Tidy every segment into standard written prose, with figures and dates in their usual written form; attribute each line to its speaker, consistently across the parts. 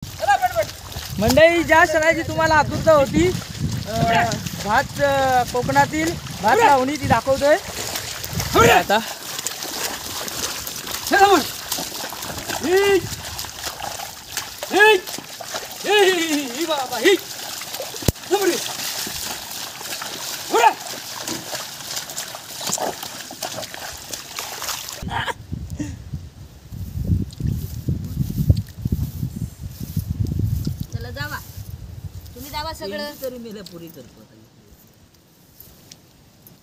Speaker 1: मंडळी ज्या सणाची तुम्हाला आतुरता होती भात कोकणातील भात लावणी ती दाखवतोय आता।
Speaker 2: चला जावा, तुम्ही जावा सगळं तरी मेला पुरी करतो।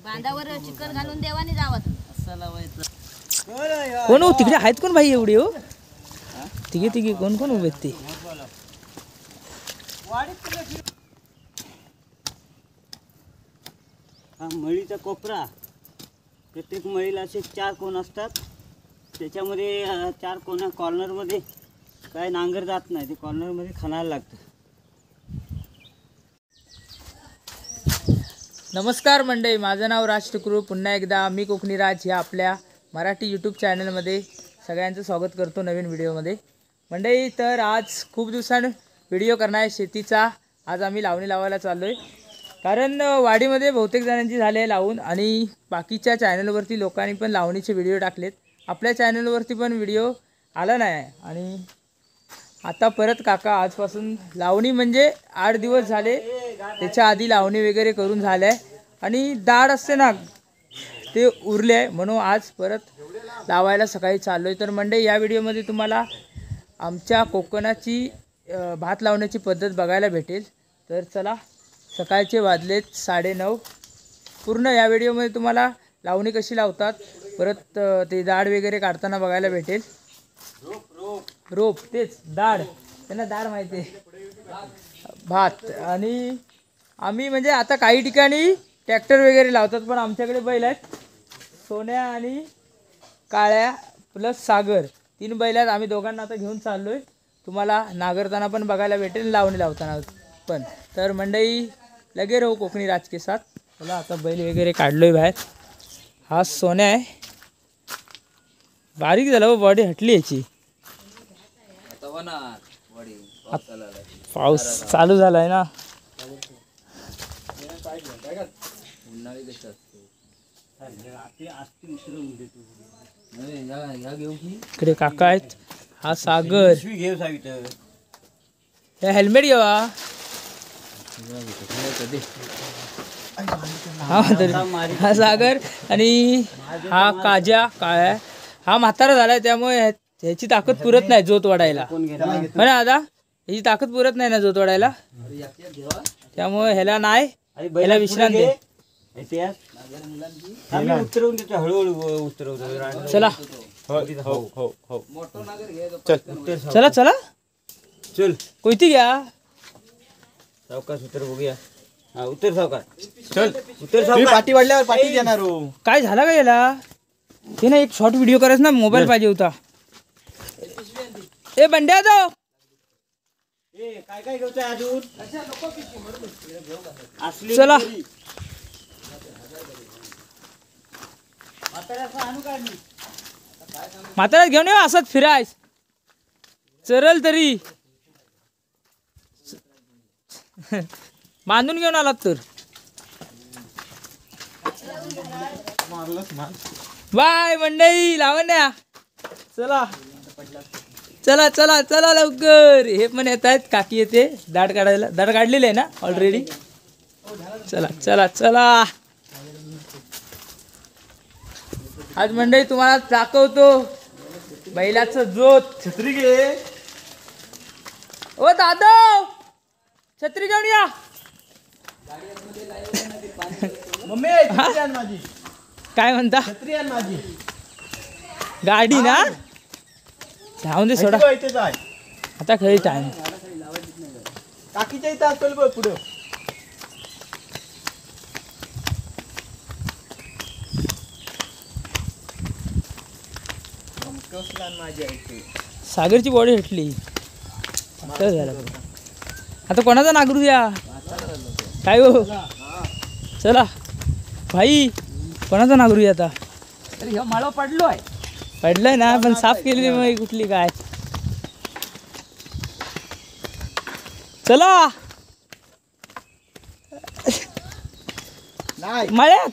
Speaker 2: बांधावर चिकन घालून देवाने जावा
Speaker 1: कोण हो तिकडे आहेत कोण भाई एवढे हो तिघे तिघे कोण कोण उभे ते
Speaker 3: हा मळीचा कोपरा प्रत्येक मळीला असे 4 कोण असतात त्याच्यामध्ये 4 कोणा कॉर्नरमध्ये काय नांगर जात नाही ते कॉर्नरमध्ये खणायला लागतं।
Speaker 1: नमस्कार मंडळी, माझं नाव राज टुकरू। पुन्हा एकदा मी कोकणी राज ह्या आपल्या मराठी यूट्यूब चॅनलमध्ये सगळ्यांचं स्वागत करतो नवीन व्हिडिओमध्ये। मंडळी तर आज खूप दिवसांनी व्हिडिओ करणार आहे शेतीचा। आज आम्ही लावणी लावायला चाललो आहे कारण वाडीमध्ये बहुतेक जणांची झाले आहे लावून आणि बाकीच्या चॅनलवरती लोकांनी पण लावणीचे व्हिडिओ टाकलेत। आपल्या चॅनलवरती पण व्हिडिओ आला नाही आणि आता परत काका आजपासून लावणी म्हणजे 8 दिवस झाले, त्याच्या आधी लावणी वगैरे करून झालं आहे आणि दाढ असते ना ते उरले आहे म्हणून आज परत लावायला सकाळी चाललो आहे। तर मंडळी या व्हिडिओमध्ये तुम्हाला आमच्या कोकणाची भात लावण्याची पद्धत बघायला भेटेल। तर चला, सकाळचे वाजलेत 9:30। पूर्ण या व्हिडिओमध्ये तुम्हाला लावणी कशी लावतात परत ते दाढ वगैरे काढताना बघायला भेटेल। रोप तेच दाढ, त्यांना दाढ माहिती आहे भात। आणि आम्ही म्हणजे आता काही ठिकाणी ट्रॅक्टर वगैरे लावतात पण आमच्याकडे बैल आहेत, सोन्या आणि काळ्या प्लस सागर 3 बैल आहेत। आम्ही दोघांना आता घेऊन चाललो आहे, तुम्हाला नांगरताना पण बघायला भेटेल लावणी लावताना पण। तर मंडळी लगे राहू कोकणी राज के साथ। चला आता बैल वगैरे काढलोय बाहेर। हा सोन्या आहे, बारीक झाला बॉडी हटली याची, पाऊस चालू झालाय ना। इकडे काका आहेत, हा सागर, हे हेल्मेट घेवा हा सागर आणि हा काजा काळ्या। हा म्हातारा झालाय त्यामुळे ह्याची ताकद पुरत नाही जोत वाढायला, हो ना दादा, ह्याची ताकद पुरत नाही ना जोत वाढायला, त्यामुळे ह्याला नाही, ह्याला विश्रांती दे।
Speaker 3: उतरवून देतो, हळूहळू उतरवतो।
Speaker 1: चला चला चला
Speaker 3: चल
Speaker 1: कोयती घ्या,
Speaker 3: सावकाश उतर बघूया। हा उतर सावकाश, चल उतर सावकाश।
Speaker 4: पाठी वाढल्यावर पाठी देणार हो।
Speaker 1: काय झालं का याला, ते ना एक शॉर्ट व्हिडिओ करायचा ना, मोबाईल पाहिजे होता। ए बंड्या जाऊ
Speaker 3: काय काय घेऊन अजून असली
Speaker 1: चला म्हातारा घेऊन येऊ, असंच फिरायच चरल तरी बांधून घेऊन आलात तर। बाय मंडई लावण्या, चला चला चला चला लवकर। हे पण येत आहेत, काकी येते दाढ काढायला, दाढ काढलेली आहे ना ऑलरेडी। चला चला चला, आज मंडई तुम्हाला दाखवतो बैलाचं जोत।
Speaker 4: छत्री घे
Speaker 1: ओ दादा, छत्री घेऊन या।
Speaker 4: मम्मी छत्री आण माझी,
Speaker 1: काय म्हणता,
Speaker 4: छत्री आण माझी।
Speaker 1: गाडी ना जाऊन दे सोडा,
Speaker 4: इथेच आहे
Speaker 1: आता खरी टाइम।
Speaker 4: काकीच्या इथं असेल बघ पुढं।
Speaker 1: सागरची बॉडी हटली, आता कोणाचा नागरू द्या काय हो। चला भाई, कोणाचा नागरू द्या आता। अरे ह्यो माळो पडलोय ना, पण साफ केलेली मग कुठली काय। चला
Speaker 4: नाही
Speaker 1: मळ्यात.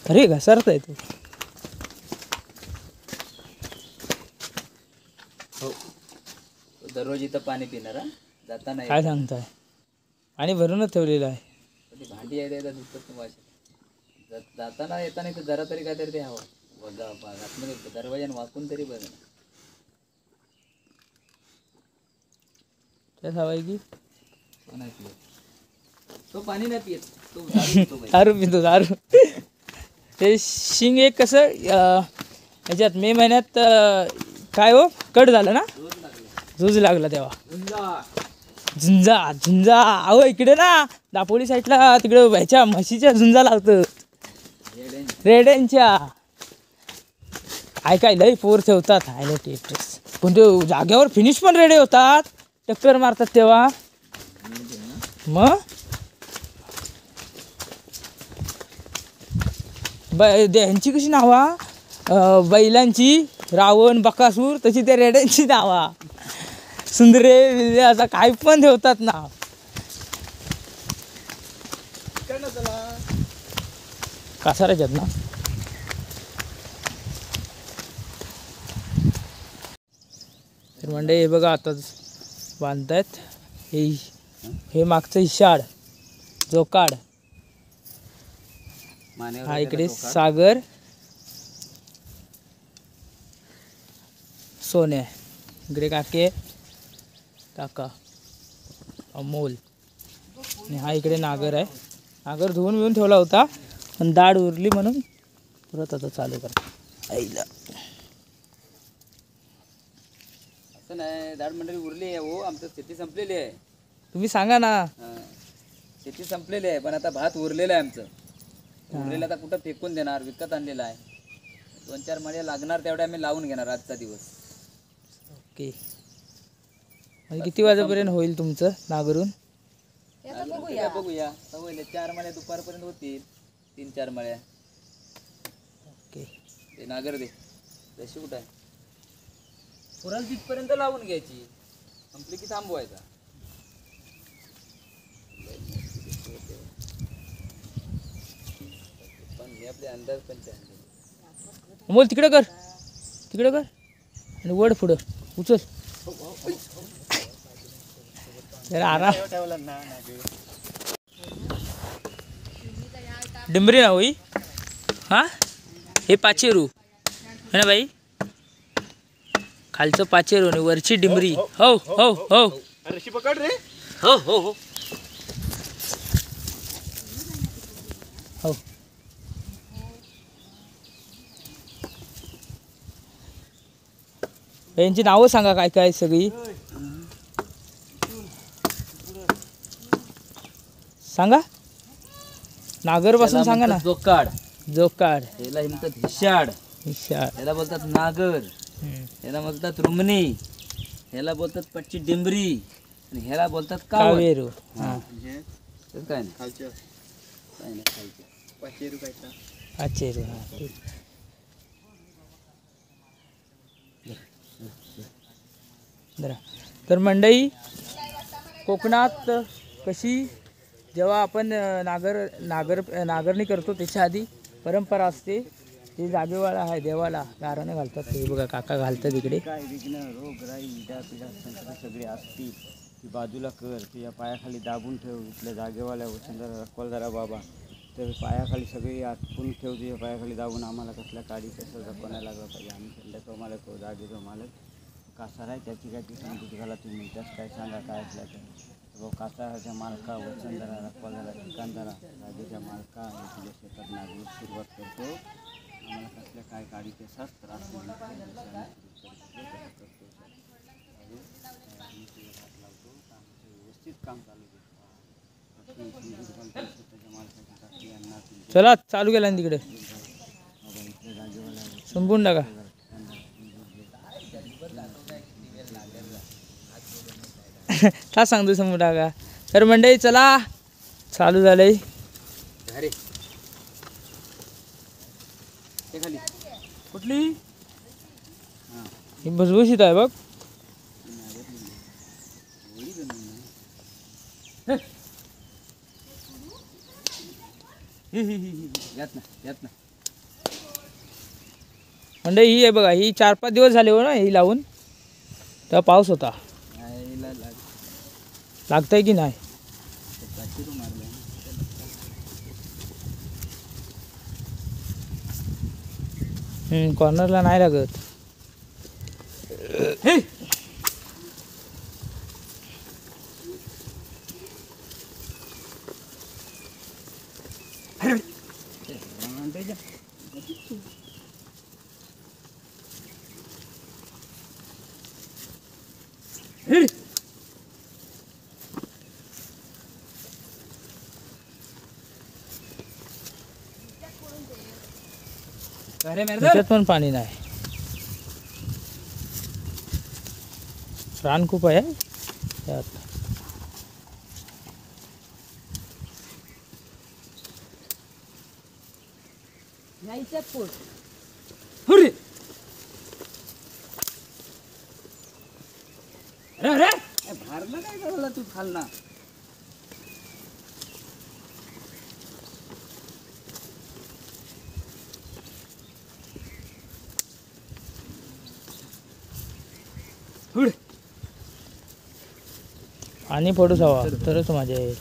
Speaker 1: अरे घसरतोय तू.
Speaker 5: दररोज इथं पाणी पिणार हा? जाताना
Speaker 1: काय सांगताय? आणि भरूनच ठेवलेलं आहे.
Speaker 5: ती भांडी आहे त्याचा दुसरं तुम्हाला जाताना येताना इथं जरा तरी काहीतरी ते हवं आतमध्ये दरवाजाने वाकून तरी बरं.
Speaker 1: काय हवाय की
Speaker 5: तो नाही पित, तो पाणी नाही पित, तो दारू पितो बाई.
Speaker 1: दारू पितो दारू. ते शिंग एक कसं ह्याच्यात मे महिन्यात काय हो कट झालं ना, झूज लागला तेव्हा. झुंजा झुंजा अहो इकडे ना दापोली साईडला तिकडे ह्याच्या म्हशीच्या झुंजा लागतात रेड्यांच्या. काय लय पोर ठेवतात हायला टेट्रेस. पण ते जाग्यावर फिनिश पण रेडे होतात टक्कर मारतात तेव्हा. मग ह्यांची कशी नावा बैलांची रावण बकासूर तशी त्या रेड्यांची नावा सुंदरे बिंदरे असा काय पण ठेवतात ना. कासाराच्यात ना. तर म्हणजे हे बघा आता बांधतायत. हे मागचं शाड जोकाड.
Speaker 5: मानेवर
Speaker 1: हा
Speaker 5: आहे
Speaker 1: इकडे
Speaker 5: त्याला टोका.
Speaker 1: सागर सोने. इकडे काके काका अमोल. आणि हा इकडे नागर आहे. नागर धुवून बिवून ठेवला होता पण दाढ उरली म्हणून परत आता चालू करा. आईला
Speaker 5: असं नाही, दाढ मंडळी उरली आहे हो, आमचं शेती संपलेली आहे.
Speaker 1: तुम्ही सांगा ना.
Speaker 5: हा. शेती संपलेली आहे पण आता भात उरलेलं आहे आमचं. उरलेलं आता कुठं फेकून देणार, विकत आणलेलं आहे. 2-4 मळे लागणार तेवढे आम्ही लावून घेणार आजचा दिवस.
Speaker 1: ओके. म्हणजे किती वाजेपर्यंत होईल तुमचं नागरून?
Speaker 5: बघूया सवय 4 मळे दुपारपर्यंत होतील. 3-4 मळ्या.
Speaker 1: ओके.
Speaker 5: ते नागर दे तशी कुठं आहे पुराल तिथपर्यंत लावून घ्यायची, संपली की थांबवायचा. पण हे आपले अंदाज पण
Speaker 1: अमोल तिकडे कर आणि वड पुढं उचल जरा आराम. डिंबरी ना होई. हा हे पाचेरू है ना बाई. खालचं पाचेरू आणि वरची डिंबरी. हो हो हो
Speaker 4: रशी पकड रे.
Speaker 5: हो हो हो
Speaker 1: हो. यांची नावं सांगा काय काय सगळी सांगा. नागर पासून सांगा ना.
Speaker 5: जोकाड,
Speaker 1: जोकाड
Speaker 5: याला म्हणतात हिशाड,
Speaker 1: विशाळ.
Speaker 5: याला बोलतात नागर, याला बोलतात रुमणी, ह्याला बोलतात पच्ची डिंबरी आणि ह्याला बोलतात कावेरू.
Speaker 1: कावेरू.
Speaker 5: हा.
Speaker 1: हा
Speaker 5: तर काय नाही
Speaker 4: खालच्या
Speaker 5: काय नाही खायचं.
Speaker 4: पाचशे रुपयाचा.
Speaker 1: पाचेरू. हा ठीक. जरा तर मंडई कोकणात कशी जेव्हा आपण नागरणी करतो त्याच्या आधी परंपरा असते. ते जागेवाला आहे देवाला गाराने घालतात. ते बघा काका घालतात इकडे.
Speaker 3: काय विघ्न रोगराई इडा पिडा संकट सगळे असतील ती बाजूला कर, तुझ्या पायाखाली दाबून ठेव. इथल्या जागेवाल्या वसंतरा रखवालदारा बाबा तर पायाखाली सगळी आटपून ठेव. तुझ्या पायाखाली दाबून आम्हाला कसल्या काडी कसं जपण्याला लागलं पाहिजे. आम्ही खंडाचा मालक हो, जागेचा मालक कासार आहे. त्याची काय ती समजूत घाला तुम्ही. त्याच काय सांगा काय असल्या तर भाऊ कासाराच्या मालका वसंतरा रखवालदारा ठिकाणदारा जागेच्या मालका आणि तुझ्या शेतात नागपूर सुरुवात करतो. आम्हाला कसल्या काय काडीचे त्रास व्यवस्थित काम चालू
Speaker 1: चला चालू केला तिकडे संपून टाका. का सांगतो संपून टाका. तर मंडळी चला चालू झालंय.
Speaker 5: अरे ते खाली
Speaker 1: कुठली ही भुसभुशीत आहे बघ.
Speaker 5: यात ना
Speaker 1: म्हणजे ही आहे बघा, ही 4-5 दिवस झाले हो ना ही लावून, तेव्हा पाऊस होता. लागतंय की नाही? कॉर्नरला नाही लागत. त्याच्यात पण पाणी नाही, रान खूप आहे त्यात.
Speaker 2: गाईचं पोट.
Speaker 5: भारला काय करायला तू खालना?
Speaker 1: आणि पडूच हवा तरच मजा येईल.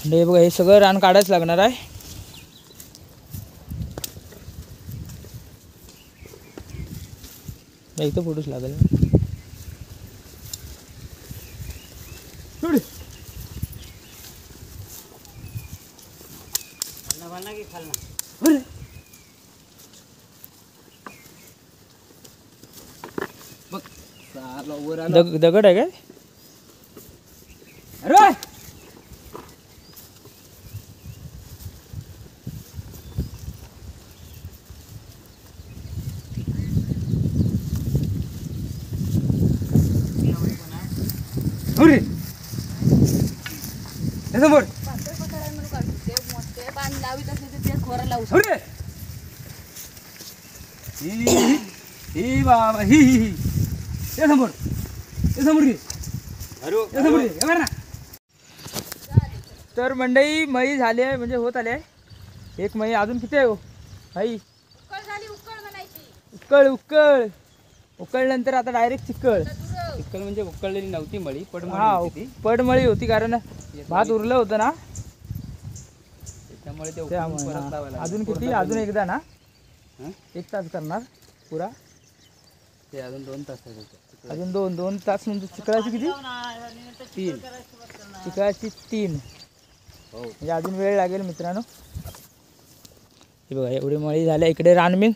Speaker 1: हे बघा, हे सगळं रान काढायच लागणार आहे. इथं पडूच लागेल.
Speaker 5: बघ साला वर
Speaker 1: दगड आहे काय?
Speaker 5: अरे समोर
Speaker 2: पातळ पठार म्हणून काढतो ते मोठे बांध लावित असले तर ते खोरा लावू शकतो.
Speaker 5: अरे ही बाबा ही ते समोर घे. ते समोर घे. हे बघ ना.
Speaker 1: तर मंडई मई झाली आहे, म्हणजे होत आले आहे. एक मई अजून किती आहे हो आई?
Speaker 2: उकळ झाली, उकळ म्हणायची.
Speaker 1: उकळ उकळल्यानंतर आता डायरेक्ट चिकळ.
Speaker 5: चिकल म्हणजे उकळलेली नव्हती मळी
Speaker 1: हा, पडमळी होती कारण भात उरलं होतं ना,
Speaker 5: त्यामुळे ते
Speaker 1: त्यामुळे.
Speaker 5: परत
Speaker 1: हा.
Speaker 5: लावायला
Speaker 1: अजून
Speaker 5: पूर्ण
Speaker 1: किती? अजून एकदा ना,
Speaker 5: हं?
Speaker 1: 1 तास करणार पुरा.
Speaker 5: ते अजून 2 तास
Speaker 1: अजून 2 तास म्हणजे चिकळाची किती?
Speaker 5: 3.
Speaker 1: चिकळाची 3.
Speaker 5: हो.
Speaker 1: म्हणजे अजून वेळ लागेल मित्रांनो. हे बघा, एवढी मळी झाल्या. इकडे रानमीन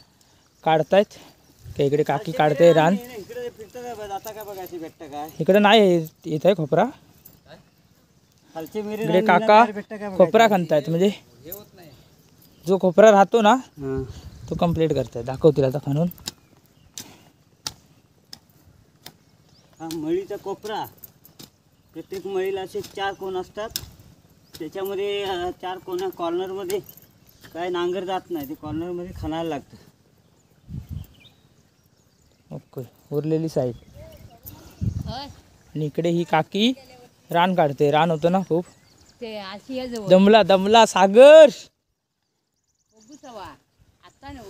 Speaker 1: काढतायत, इकडे काकी काढते रान. इकडे नाही येत आहे खोपरा. इकडे काका खोपरा खणतायत, म्हणजे जो खोपरा राहतो ना तो कंप्लीट करतायत. दाखवतील आता खणून.
Speaker 3: हा मळीचा कोपरा, प्रत्येक मळीला असे 4 कोण असतात. त्याच्यामध्ये 4 कोणा कॉर्नरमध्ये काय नांगर जात नाही, ते कॉर्नरमध्ये खणायला लागतं.
Speaker 1: ओके, उरलेली साईड.
Speaker 2: होय.
Speaker 1: आणि इकडे ही काकी रान काढते. रान होतं ना खूप.
Speaker 2: ते अशी आहे जवळ.
Speaker 1: दमला सागर.
Speaker 2: बघू सवा. आता नव.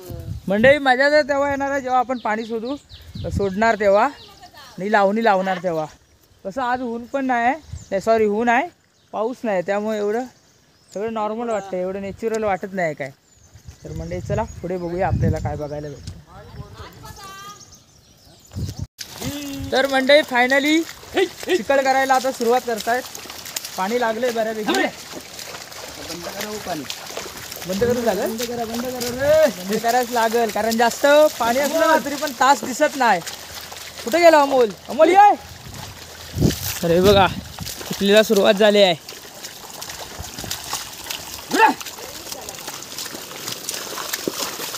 Speaker 1: मंडळी मजा तर तेव्हा येणार आहे जेव्हा आपण पाणी सोडणार तेव्हा, आणि लावणी लावणार तेव्हा. कसं आज ऊन पण नाही, सॉरी ऊन आहे, पाऊस नाही, त्यामुळे एवढं सगळं नॉर्मल वाटतं, एवढं नॅचरल वाटत नाही काय. तर मंडळी चला पुढे बघूया आपल्याला काय बघायला भेटतं. तर मंडळी फायनली चिकल करायला आता सुरुवात करतायत. पाणी लागले बऱ्यापैकी. बंद करून लागेल. बंद करायच लागेल, कारण जास्त पाणी असलं ना तरी पण तास दिसत नाही. कुठे गेला अमोल? अमोल ये. तर हे बघा, चिखलीला सुरुवात झाली आहे.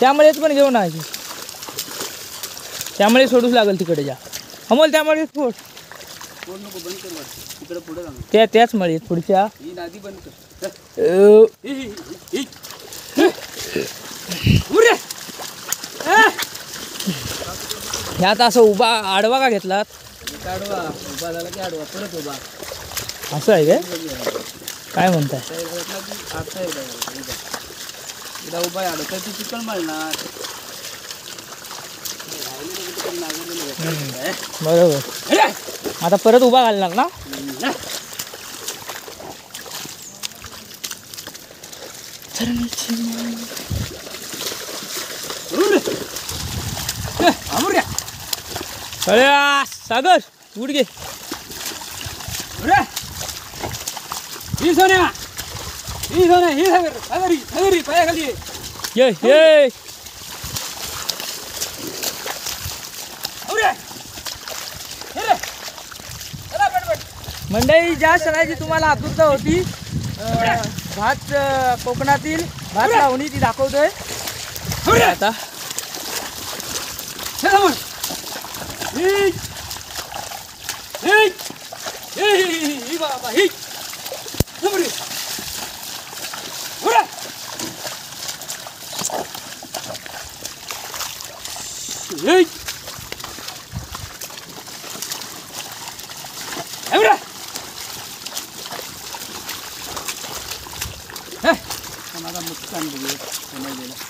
Speaker 1: त्यामुळेच पण घेऊन आहे, त्यामुळे सोडूच लागेल तिकडे जा अमोल. त्यामुळे सोड.
Speaker 5: नको बंद कर. तिकडे पुढे जाऊ.
Speaker 1: त्याच मळीत पुढच्या.
Speaker 5: ही नादी बंद कर.
Speaker 1: ह्यात असं उभा आडवा का घेतलात?
Speaker 5: आडवा उभा झाला की आडवा परत उभा
Speaker 1: असं आहे काय म्हणताय
Speaker 5: आता एकदा उभा आहे आडवा तर ती चिकन मारणार
Speaker 1: बरोबर आता परत उभा घालणार ना अरे सागर उठ गे
Speaker 5: ही सोन्या ही सागर सागरी पायाखाली
Speaker 1: ये ये मंडळी ज्या सणाची तुम्हाला आतुरता होती भात कोकणातील भात लावणी ती दाखवतोय आता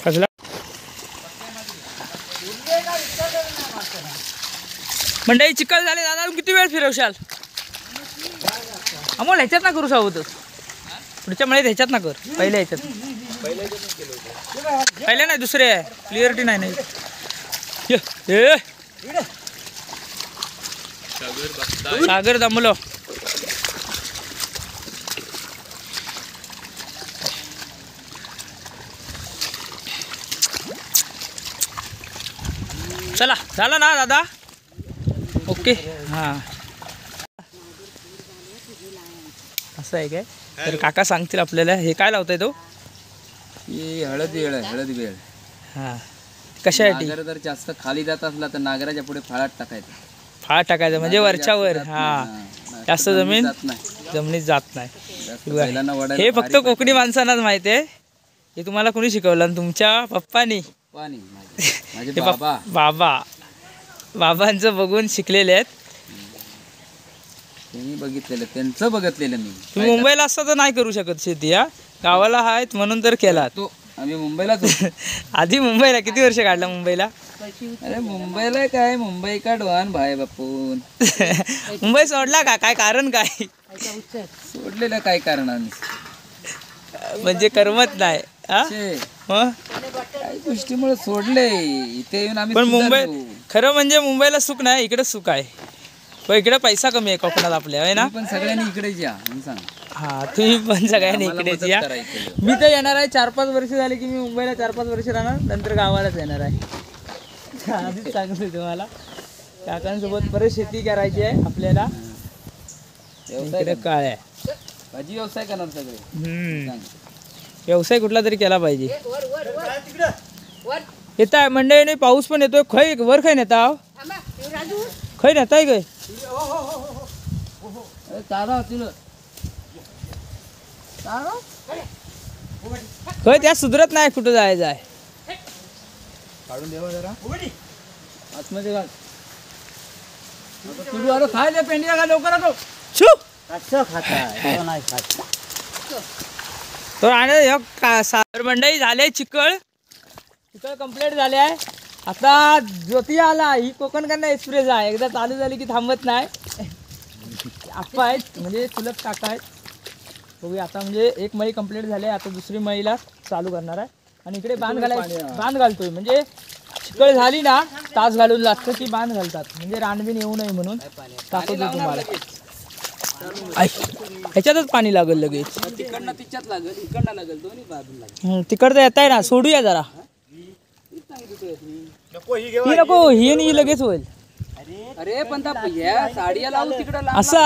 Speaker 1: कसला मंडळी चिकल झाले दादा अजून किती वेळ फिरवशाल अमोल ह्याच्यात ना करू सावत पुढच्या मळ्यात ह्याच्यात ना कर पहिल्या ह्याच्यात पहिल्या नाही दुसरे आहे क्लिअरिटी नाही सागर दमलो चला झालं ना दादा ओके हां असं आहे काय तर काका सांगतील आपल्याला हे काय लावताय तो
Speaker 5: ही हळद वेळ आहे हळद वेळ
Speaker 1: हां कशासाठी
Speaker 5: नागर जर जास्त खाली जात असला तर नागराच्या पुढे फाळात टाकायचं
Speaker 1: फाळ टाकायचं म्हणजे वरच्यावर हां जास्त जमीन
Speaker 5: जात नाही
Speaker 1: जमिनीत जात नाही
Speaker 5: जास्त बैलांना वडायला
Speaker 1: हे फक्त कोकणी माणसांनाच माहिती आहे हे तुम्हाला कोणी शिकवलं आणि तुमच्या पप्पानी
Speaker 5: पाणी माझे
Speaker 1: हे
Speaker 5: बाबा
Speaker 1: बाबांचं बघून शिकलेले आहेत
Speaker 5: त्यांनी बघितलेलं त्यांचं बघितलेलं मी
Speaker 1: तुम्ही मुंबईला असता तर नाही करू शकत शेती हा गावाला आहेत म्हणून तर केलात
Speaker 5: तो आम्ही मुंबईलाच होतो.
Speaker 1: आधी मुंबईला किती वर्ष काढला मुंबईला
Speaker 5: अरे मुंबईला काय मुंबई का डोहान भाई बापून
Speaker 1: मुंबई सोडला का काय कारण काय
Speaker 5: सोडलेलं काय कारणाने
Speaker 1: म्हणजे करमत नाही हा मग
Speaker 5: काही गोष्टीमुळे सोडले इथे येऊन आम्ही
Speaker 1: पण मुंबई
Speaker 5: सुधारलो.
Speaker 1: खरं म्हणजे मुंबईला सुख नाही इकडे सुख आहे पण इकडे पैसा कमी आहे कोकणात आपल्या आहे ना
Speaker 5: पण सगळ्यांनी इकडेच या म्हणून सांग
Speaker 1: हा तुम्ही पण सगळ्यांनी
Speaker 5: आम्हाला
Speaker 1: इकडेच
Speaker 5: मदत
Speaker 1: या
Speaker 5: करायची.
Speaker 1: मी तर येणार आहे 4-5 वर्ष झाली की मी मुंबईला 4-5 वर्ष राहणार नंतर गावालाच येणार आहे आधीच सांगतोय तुम्हाला काकांसोबत परत शेती करायची आहे आपल्याला
Speaker 5: व्यवसाय
Speaker 1: इकडे काय आहे
Speaker 5: भाजी व्यवसाय करणार सगळे सांग.
Speaker 1: व्यवसाय कुठला तरी केला पाहिजे येत आहे मंडळीने पाऊस पण येतोय खै वर खै नेता खै नेताय काय
Speaker 5: अरे चारा तुला
Speaker 1: खय त्या सुधरत नाही कुठं जायचं आहे
Speaker 5: काढून देवा जरा आतमध्ये घाल तुझू अरे खायला पेंडिया घाल लवकर आलो
Speaker 1: छू
Speaker 3: कसं खाताय नाही खात
Speaker 1: तर आणि सागर मंडई झाले चिकळ कंप्लीट झाले आहे आता ज्योती आला ही कोकण कन्या एक्सप्रेस आहे एकदा चालू झाली की थांबत नाही आप्पा आहेत म्हणजे चुलत काका आहेत बघूया आता म्हणजे एक मळी कंप्लीट झाली आहे आता दुसरी मळीला चालू करणार आहे आणि इकडे बांध बांध घालतोय म्हणजे चिकळ झाली ना तास घालून लागतं की बांध घालतात म्हणजे रानबीन येऊ नये म्हणून दाखवतो तुम्हाला ह्याच्यातच पाणी लागेल लगेच
Speaker 5: तिकडनं तिच्यात लागेल इकडनं लागेल दोन्ही बाजून लागेल
Speaker 1: तिकडचं येत आहे ना सोडूया जरा ही नको ही आणि ही लगेच होईल
Speaker 5: अरे पण या साडिया लावू तिकडं
Speaker 1: असा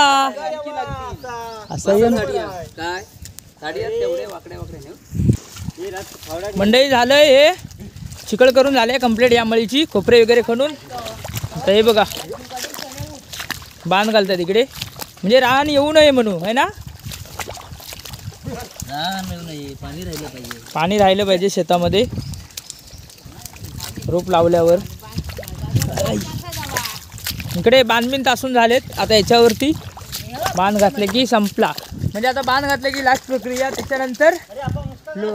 Speaker 1: असं
Speaker 5: काय साडिया तेवढे वाकड्या
Speaker 1: मंडई झालंय हे चिकळ करून झाले कंप्लीट या मळीची खोपरे वगैरे खणून आता हे बघा बांध घालतात इकडे म्हणजे रान येऊ नये म्हणून है ना पाणी राहिलं पाहिजे शेतामध्ये रोप लावल्यावर इकडे बांधबिन तासून झालेत. आता याच्यावरती बांध घातले की संपला. म्हणजे आता बांध घातले की लास्ट प्रक्रिया. त्याच्यानंतर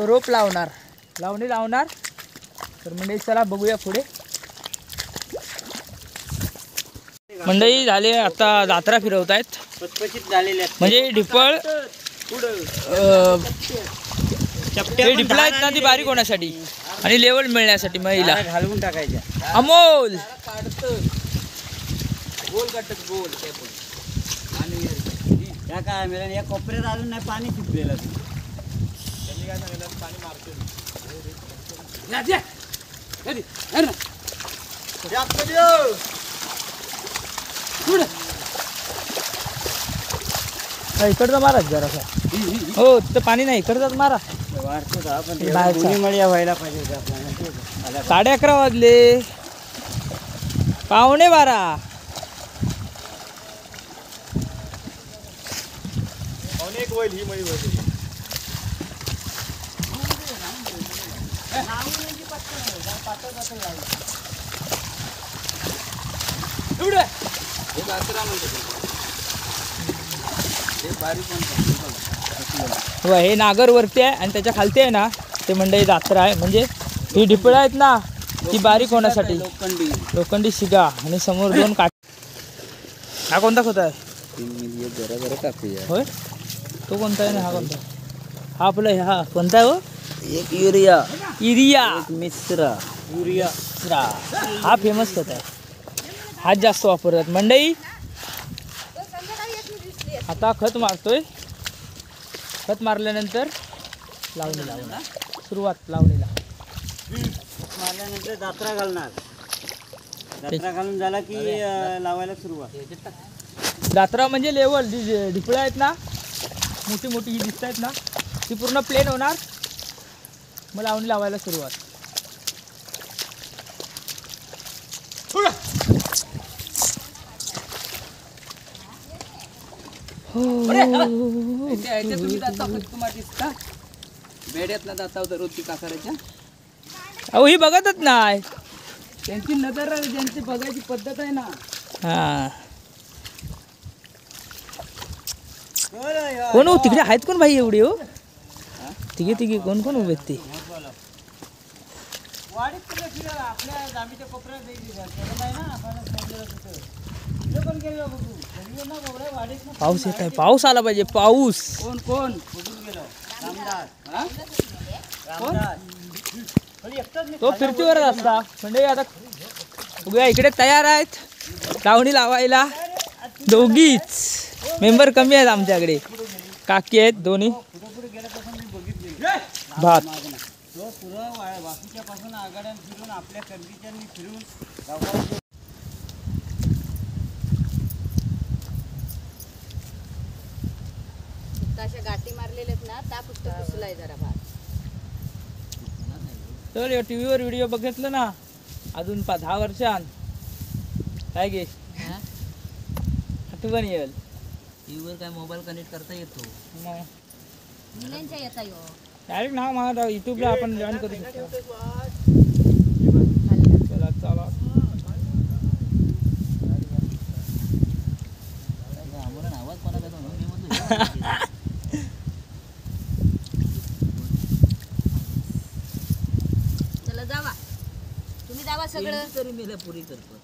Speaker 1: रोप लावणी लावणार. तर म्हणजे चला बघूया पुढे. मंडळी झाले आता जात्रा फिरवत आहेत.
Speaker 3: पचपचित झालेले आहेत.
Speaker 1: म्हणजे ढिपळ हे ढिपळा आहेत ना ती बारीक होण्यासाठी आणि लेवल मिळण्यासाठी महिला
Speaker 3: घालवून टाकायच्या.
Speaker 1: अमोल
Speaker 5: गोल काटत गोल आणि
Speaker 3: या काय मिळालं या कोपऱ्यात अजून नाही पाणी सुटलेलं.
Speaker 1: इकडचा मारा जरासा. हो तर पाणी नाही इकडचाच मारा.
Speaker 3: वाढतो हा, पण
Speaker 1: बाहेरचा.
Speaker 3: दोन्ही मळ्या व्हायला पाहिजे होत्या आपल्याला.
Speaker 1: 11:30 वाजले. 11:45.
Speaker 4: अनेक वैल ही मळी होती.
Speaker 5: हे जात्रा म्हणतो ते बारीक म्हणतात.
Speaker 1: हो हे नागर वरती आहे आणि त्याच्या खालती आहे ना ते मंडई जात्रा आहे. म्हणजे ही ढिपळं आहेत ना ती बारीक होण्यासाठी.
Speaker 5: लोखंडी
Speaker 1: लोखंडी शिगा आणि समोर 2 काठ. हा कोणता खत आहे?
Speaker 5: जरा जरा कापूया.
Speaker 1: होय तो कोणता आहे ना हा कोणता? हा आपला हा कोणता आहे हो?
Speaker 5: एक युरिया
Speaker 1: इरिया
Speaker 5: मिश्रा
Speaker 3: युरिया
Speaker 1: हा फेमस खत आहे. हाच जास्त वापरतात मंडई. आता खत मारतोय. खत मारल्यानंतर लावणीला सुरुवात. लावणीला
Speaker 3: मारल्यानंतर जात्रा घालणार. जात्रा घालून झाला की लावायला सुरुवात.
Speaker 1: जात्रा म्हणजे लेवल ढिपळं आहेत ना मोठी मोठी ही दिसत आहेत ना ती पूर्ण प्लेन होणार. मग लावणी लावायला सुरुवात.
Speaker 5: तुम्ही जाता तुम्हाला दिसता बेड्यातला जाता रोजची कासाराच्या.
Speaker 1: अहो ही बघतच नाही.
Speaker 5: त्यांची नजर ज्यांची बघायची पद्धत आहे ना.
Speaker 1: हा कोण हो तिकडे आहेत कोण भाई एवढे हो? तिघे कोण कोण उभे आहेत ते?
Speaker 3: आपल्या जामीच्या कोपऱ्यात
Speaker 1: पाऊस येत आहे. पाऊस आला पाहिजे. पाऊस
Speaker 5: कोण कोण
Speaker 1: तो फिरतीवरच असता. म्हणजे आता बघूया इकडे तयार आहेत लावणी लावायला. दोघीच मेंबर कमी आहेत आमच्याकडे. काकी आहेत दोन्ही. भात
Speaker 3: तो पुरं वासूच्या पासून आघाड्यान फिरून आपल्या कर्दीच्यांनी फिरून गावात
Speaker 2: अशा गाठी मारलेल्या आहेत ना त्या फक्त पुसलाय जरा भात.
Speaker 1: तर टी व्हीवर व्हिडिओ बघितलं ना अजून 10 वर्षां काय गे आठवण येईल.
Speaker 5: टीव्हीवर काय मोबाईल कनेक्ट करता येतो.
Speaker 2: मुलांच्या येता यो
Speaker 1: डायरेक्ट नाव माझा युट्यूबला आपण जॉईन करू शकतो. चला चला
Speaker 5: आवाज कोणाचा
Speaker 2: चला जावा तुम्ही जावा सगळं.
Speaker 5: तरी मेल्या पुरी करतो.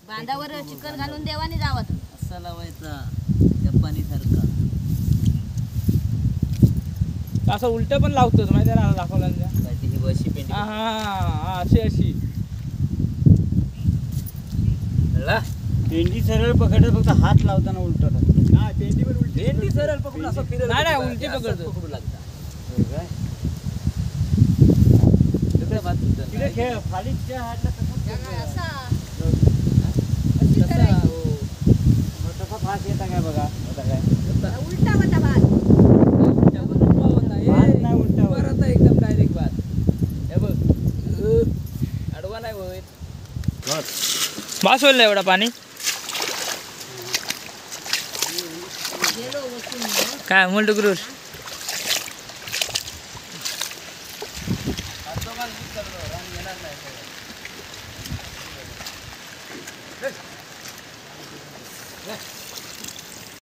Speaker 2: बांधावर चिकन घालून देवाने जावा तुम्ही.
Speaker 5: असा लावायचा जपानी सारखा.
Speaker 1: असं उलट पण लावतो माहिती आहे ना दाखवला.
Speaker 5: ही वशी पेंटी
Speaker 1: हा हा अशी
Speaker 3: पेंडी सरळ पकडत फक्त हात लावताना उलट
Speaker 5: पेंटी सरळ पकडून असं फिरत
Speaker 1: नाही उलटी पकडतो.
Speaker 5: पकडू लागता.
Speaker 3: तिथे खेळ फालीच्या हातला
Speaker 2: असा
Speaker 3: तसा फास येता काय बघा आता काय
Speaker 2: उलटा होता भात.
Speaker 3: भात नाही उलटा होत.
Speaker 5: परत एकदम डायरेक्ट भात. हे बघ अडवा नाही होत.
Speaker 1: बास होईल ना एवढा पाणी. काय म्हणतो गुरुश? चल.